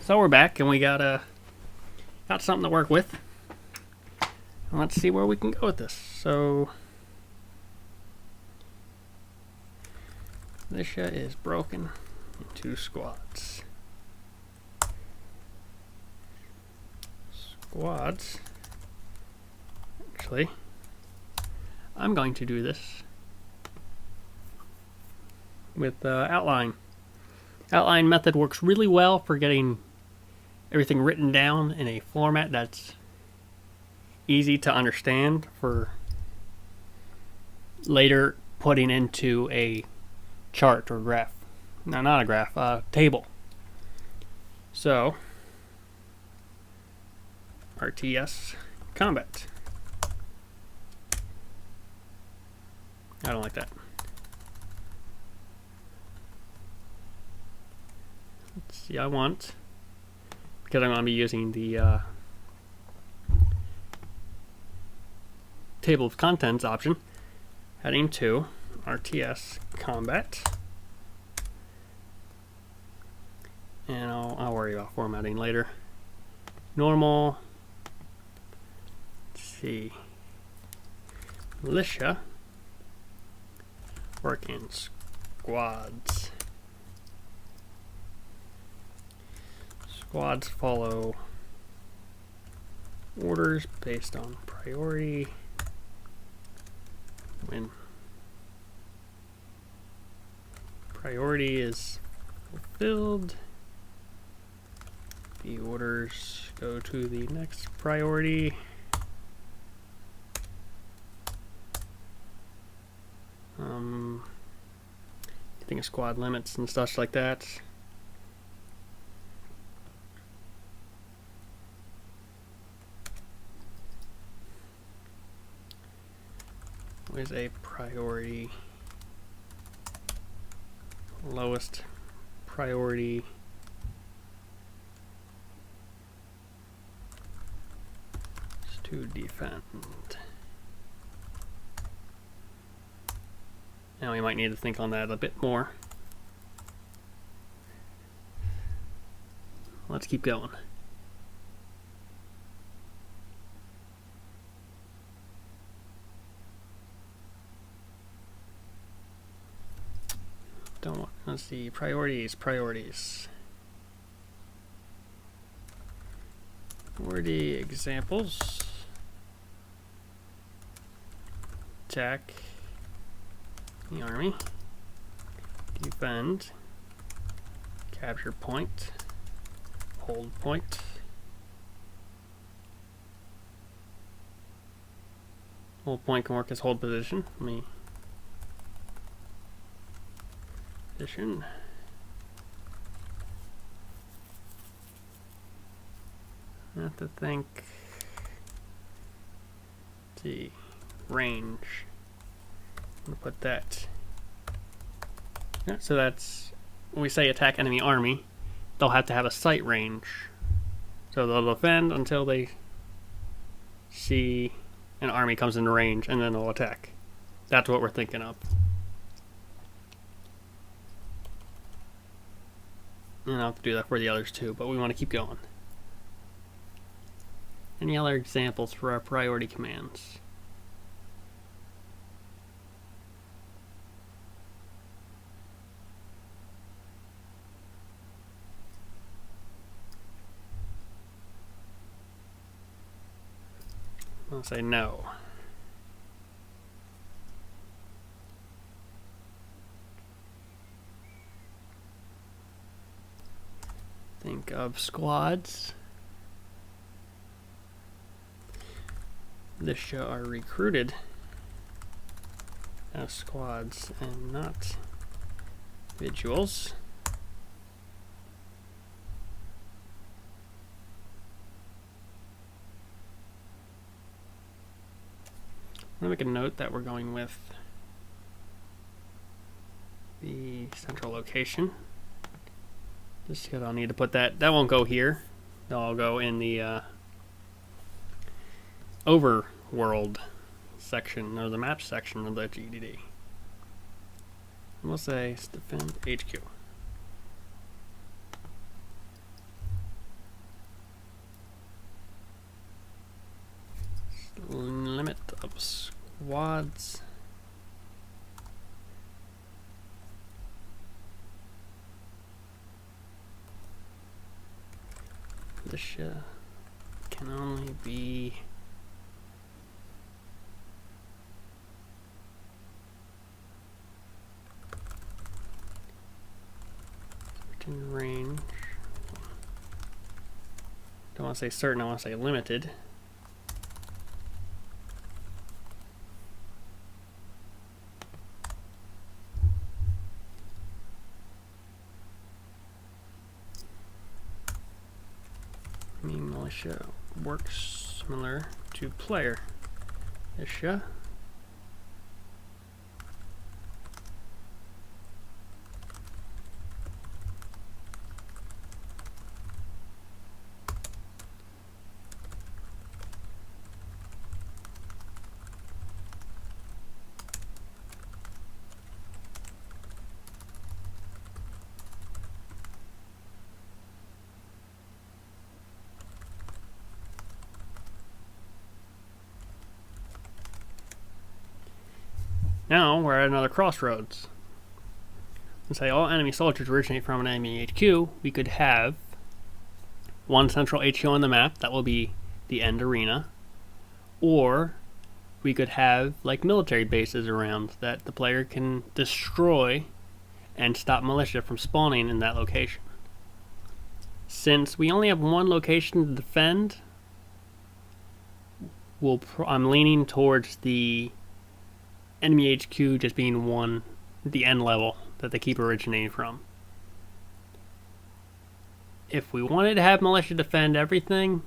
So we're back, and we got something to work with. And let's see where we can go with this. So militia is broken into squads. Actually, I'm going to do this with outline. Outline method works really well for getting everything written down in a format that's easy to understand for later putting into a chart or graph. No, not a graph, a table. So, RTS combat. I don't like that. Let's see, I want, because I'm going to be using the table of contents option, heading to RTS combat. And I'll worry about formatting later. Normal. Let's see. Militia. Work in squads. Squads follow orders based on priority. When priority is fulfilled, the orders go to the next priority. I think of squad limits and stuff like that. What is a priority? Lowest priority is to defend. Now we might need to think on that a bit more. Let's keep going. Let's see, priorities. Priority examples. Attack the army. Defend. Capture point. Hold point. Hold point can work as hold position. Let me position. I have to think. Let's see, range. I'm gonna put that. Yeah, so that's when we say attack enemy army, they'll have to have a sight range. So they'll defend until they see an army comes into range, and then they'll attack. That's what we're thinking of. And I'll have to do that for the others too, but we want to keep going. Any other examples for our priority commands? I'll say no. Think of squads. This are recruited as squads and not individuals. I'm going to make a note that we're going with the central location. Just because I'll need to put that. That won't go here. That'll go in the overworld section, or the map section of the GDD. We'll say defend HQ. wads. Militia can only be certain range. Don't want to say certain, I want to say limited. Militia works similar to player militia. Now we're at another crossroads. Let's say all enemy soldiers originate from an enemy HQ. We could have one central HQ on the map, that will be the end arena, or we could have like military bases around that the player can destroy and stop militia from spawning in that location. Since we only have one location to defend, I'm leaning towards the enemy HQ just being one, the end level that they keep originating from. If we wanted to have militia defend everything,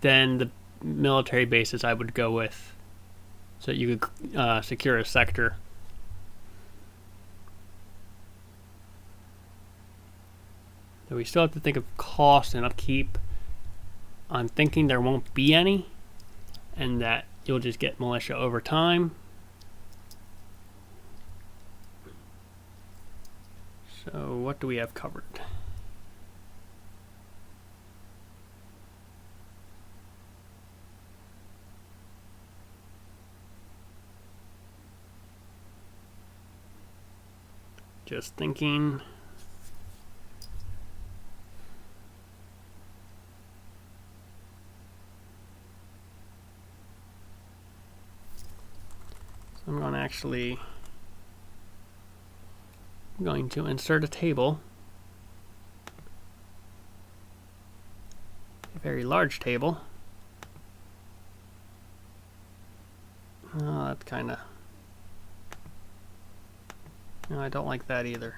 then the military bases I would go with, so that you could secure a sector. So we still have to think of cost and upkeep. I'm thinking there won't be any, and that you'll just get militia over time. So what do we have covered? Just thinking. So I'm going to insert a table, a very large table. Oh, that's kind of... No, I don't like that either.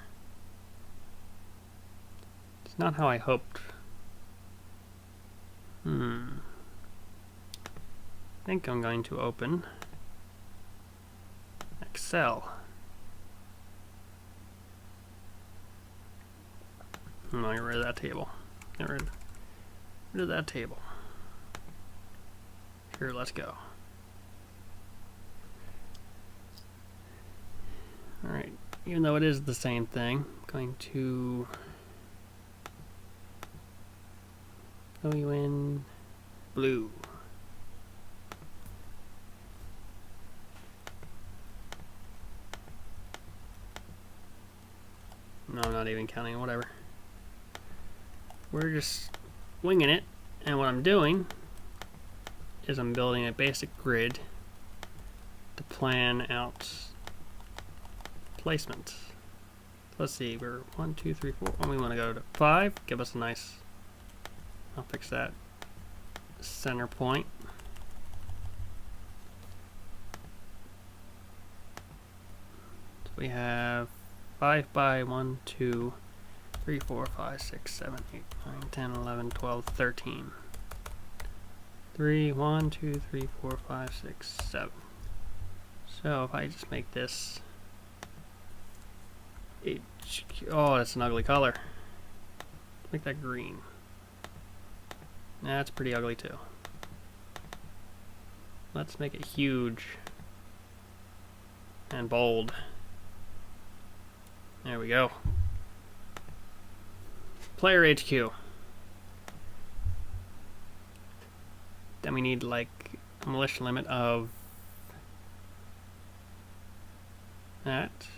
It's not how I hoped. I think I'm going to open Excel. I'm going to get rid of that table. Get rid of that table. Here, let's go. Alright, even though it is the same thing, I'm going to throw you in blue. No, I'm not even counting, whatever. We're just winging it, and what I'm doing is I'm building a basic grid to plan out placement. Let's see, we're 1, 2, 3, 4. We want to go to 5. Give us a nice, I'll fix that center point. So we have 5 by 1, 2, 3, 4, 5, 6, 7, 8, 9, 10, 11, 12, 13. 3, 1, 2, 3, 4, 5, 6, 7. So if I just make this oh, that's an ugly color. Make that green. That's pretty ugly too. Let's make it huge and bold. There we go. Player HQ. Then we need like a militia limit of that.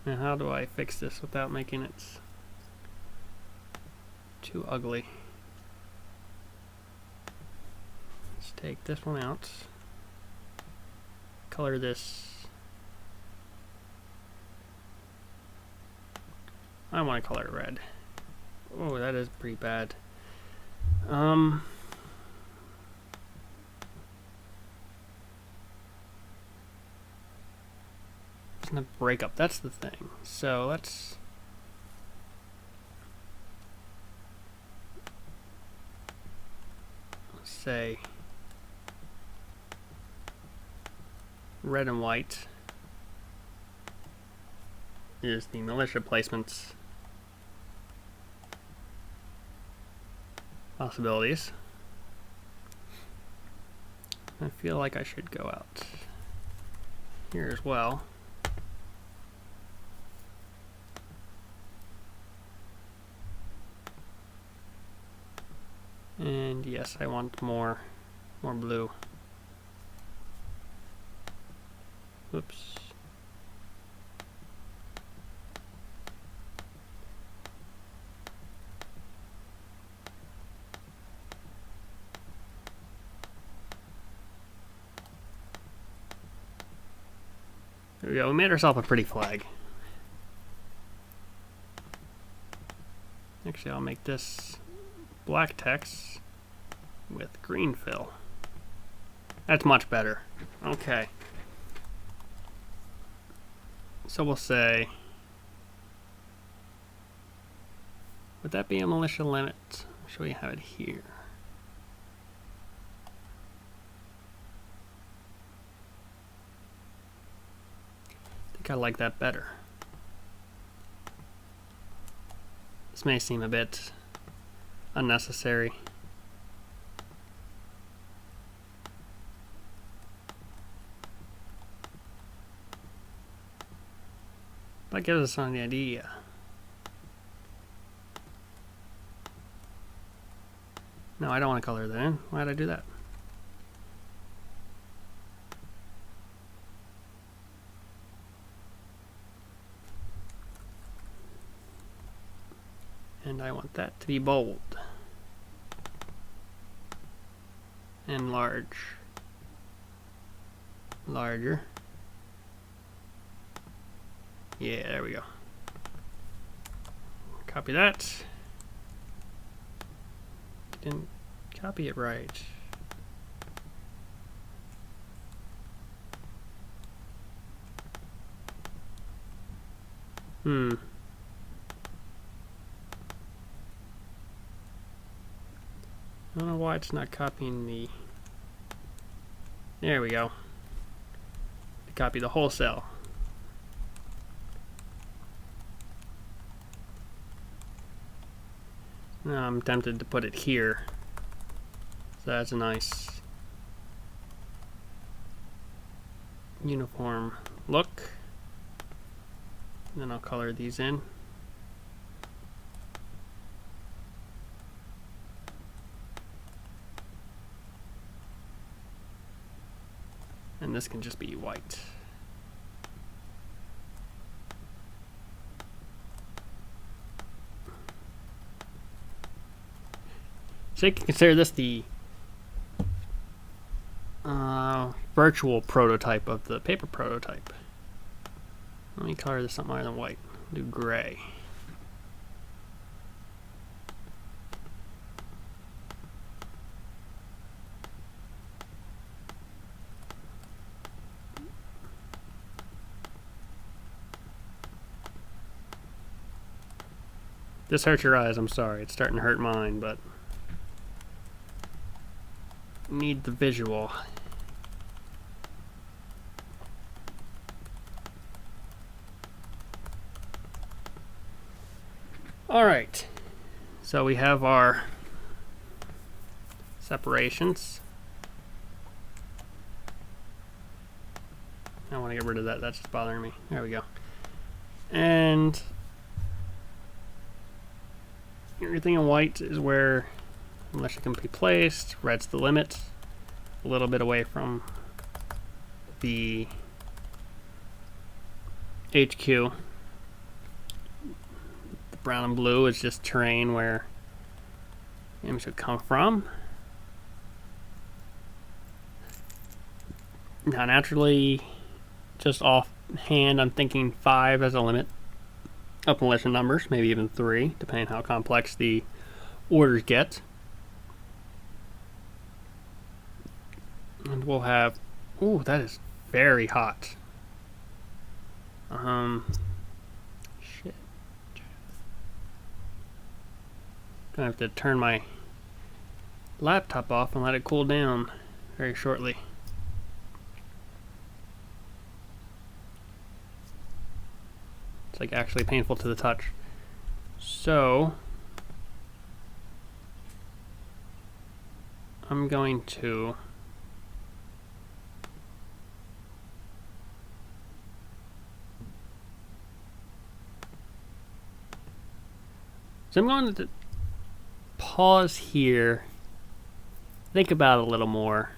Now how do I fix this without making it too ugly? Let's take this one out. Color this. I want to color it red. Oh, that is pretty bad. It's gonna break up. That's the thing. So let's say red and white is the militia placements possibilities. I feel like I should go out here as well. And yes, I want more blue. Oops. There we go. We made ourselves a pretty flag. Actually, I'll make this black text with green fill. That's much better. Okay. So we'll say, would that be a militia limit? I'm sure we have it here. I think I like that better. This may seem a bit unnecessary. That gives us an idea. No, I don't want to color that in. Why did I do that? And I want that to be bold and large. Larger. Yeah, there we go. Copy that. Didn't copy it right. I don't know why it's not copying the... There we go. Copy the whole cell. Now I'm tempted to put it here. So that's a nice uniform look. And then I'll color these in. And this can just be white. So you can consider this the virtual prototype of the paper prototype. Let me color this something other than white. Do gray. This hurts your eyes, I'm sorry. It's starting to hurt mine, but need the visual. Alright, so we have our separations. I want to get rid of that, that's just bothering me. There we go. And everything in white is where militia can be placed. Red's the limit. A little bit away from the HQ. The brown and blue is just terrain where enemies would come from. Now, naturally, just offhand, I'm thinking 5 as a limit of militia numbers, maybe even 3, depending on how complex the orders get. And we'll have... Ooh, that is very hot. Shit. Gonna have to turn my laptop off and let it cool down very shortly. It's like actually painful to the touch. So I'm going to pause here, think about it a little more,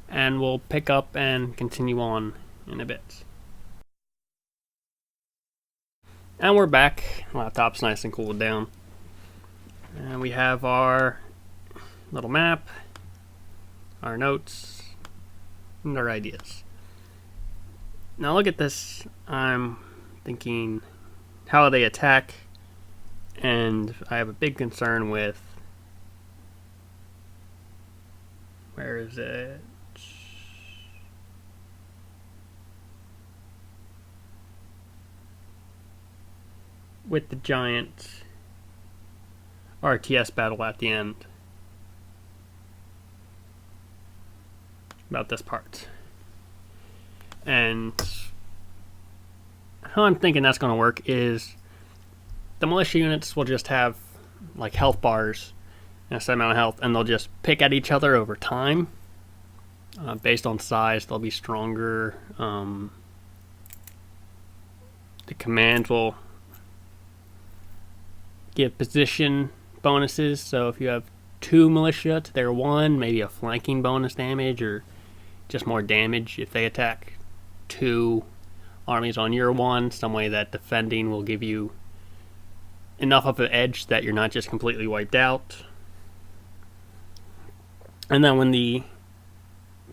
and we'll pick up and continue on in a bit. And we're back. Laptop's nice and cooled down. And we have our little map, our notes, and our ideas. Now look at this. I'm thinking, how they attack, and I have a big concern with, where is it? With the giant RTS battle at the end. About this part. And how I'm thinking that's going to work is the militia units will just have like health bars and a set amount of health, and they'll just pick at each other over time. Based on size, they'll be stronger. The commands will give position bonuses, so if you have 2 militia to their 1, maybe a flanking bonus damage, or just more damage if they attack 2 armies on your 1, some way that defending will give you enough of an edge that you're not just completely wiped out. And then when the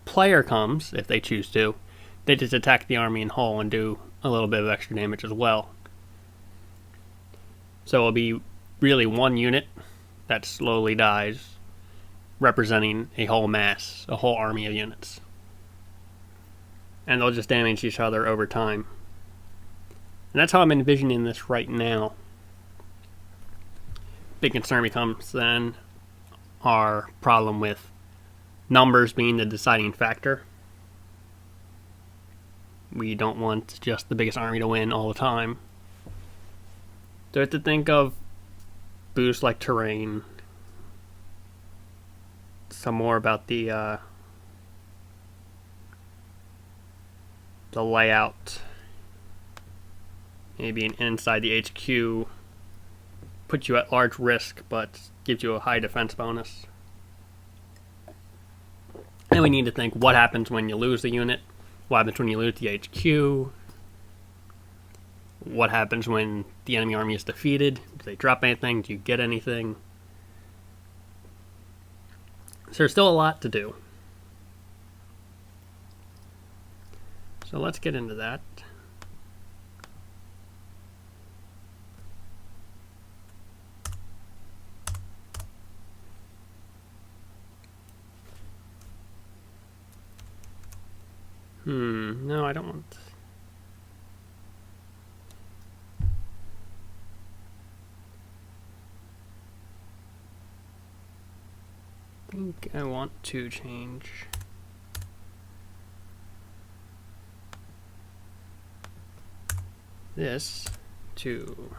player comes, if they choose to, they just attack the army in whole and do a little bit of extra damage as well. So it'll be really 1 unit that slowly dies, representing a whole mass, a whole army of units. And they'll just damage each other over time. And that's how I'm envisioning this right now. Big concern becomes then our problem with numbers being the deciding factor. We don't want just the biggest army to win all the time. So I have to think of boosts like terrain, some more about the layout, maybe inside the HQ, puts you at large risk but gives you a high defense bonus. And we need to think what happens when you lose the unit, what happens when you lose the HQ, what happens when the enemy army is defeated, do they drop anything, do you get anything? So there's still a lot to do. So let's get into that. No, I don't want... I think I want to change this to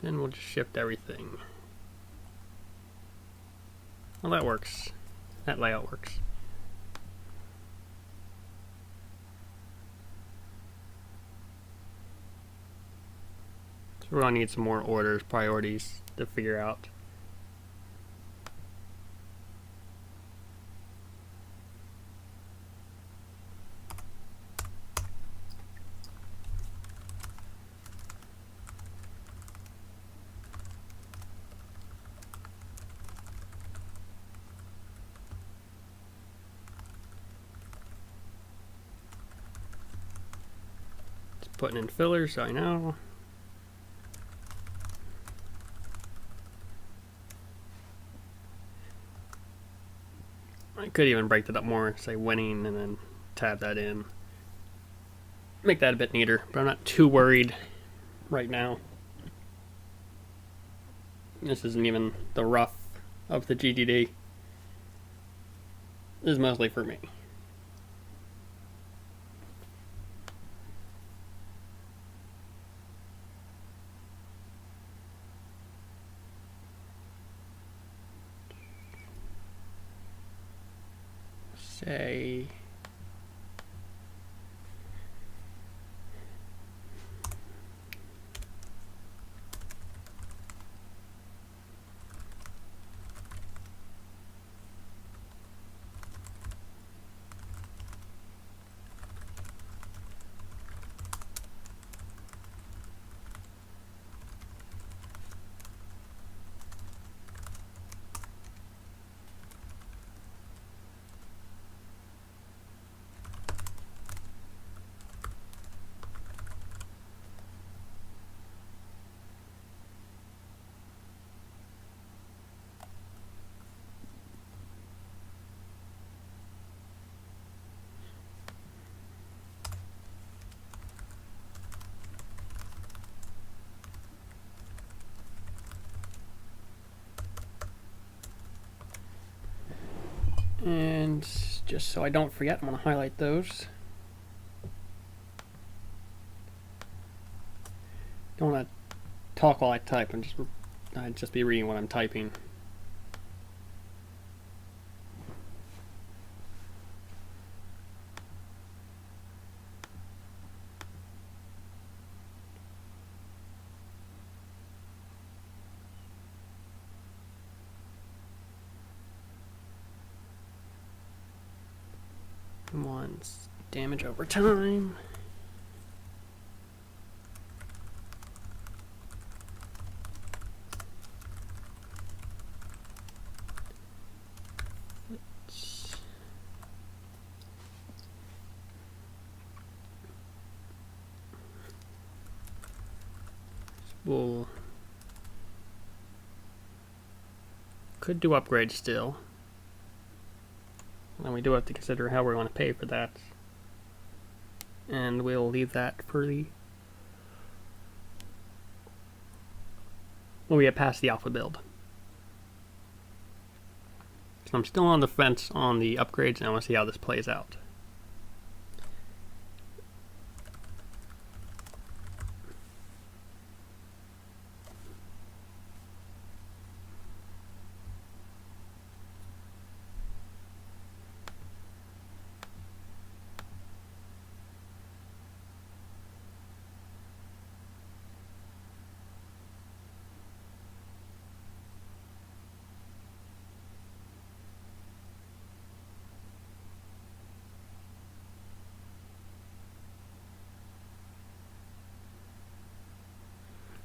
then we'll just shift everything. Well, that works. That layout works. we're going to need some more orders, priorities to figure out. Just putting in fillers so I know. I could even break that up more, say winning, and then tab that in. Make that a bit neater, but I'm not too worried right now. This isn't even the rough of the GTD. This is mostly for me. Say and just so I don't forget, I'm going to highlight those. Don't want to talk while I type, and I'd just be reading what I'm typing. One's damage over time. We'll could do upgrades still. And we do have to consider how we're going to pay for that. And we'll leave that for the when we get past the alpha build. So I'm still on the fence on the upgrades, and I want to see how this plays out.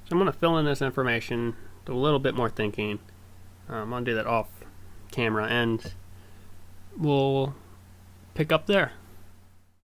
So I'm going to fill in this information, do a little bit more thinking. I'm going to do that off camera, and we'll pick up there.